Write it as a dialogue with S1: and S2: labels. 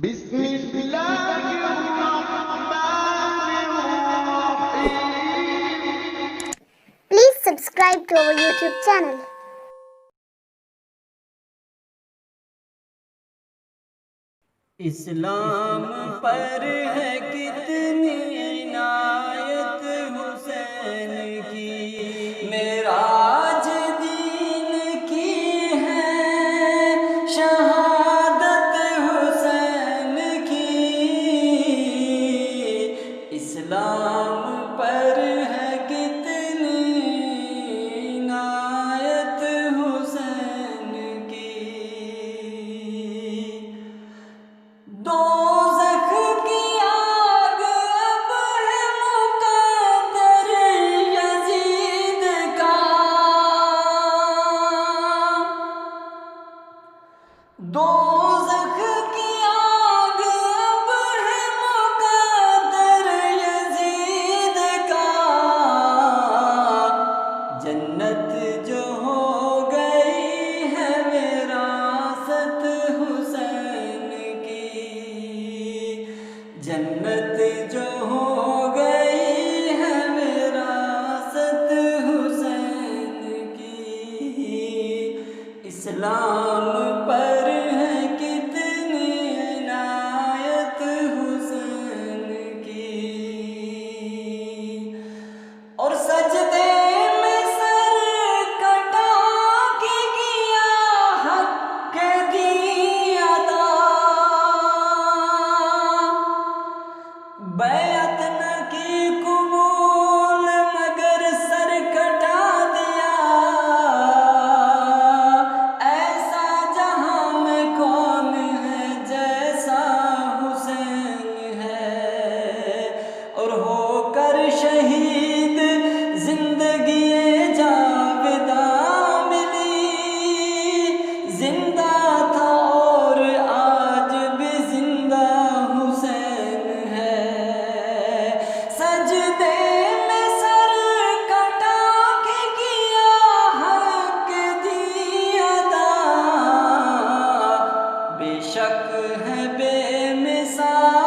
S1: بسم الله الرحمن الرحيم.
S2: Please subscribe to our YouTube channel.
S3: اسلام پر ہے کتنی عنایت حسین کی، معراج دین کی ہے شہادت حسین کی، اسلام پر ہے کتنی عنایت حسین کی، دوزخ کی آگ اب ہے مقدر یزید کا، دوزخ کی آگ اب ہے مقدر یزید کا، جنت جو ہو گئی ہے وراثت حسین کی، جنت جو ہو گئی ہے وراثت حسین کی، اسلام پر ہے کتنی عنایت حسین کی، اور سجدے میں سر کٹا کے کیا حق دی ادا، بیعت نہ کی قبول مگر سر کٹا دیا، ایسا جہاں میں کون ہے جیسا حسین ہے، اور ہو کر شہید زندگی جاوداں ملی، زندہ تھا اور آج بھی زندہ حسین ہے، سجدے میں سر کٹا کے کیا حق دی ادا، بے شک ہے بے مثال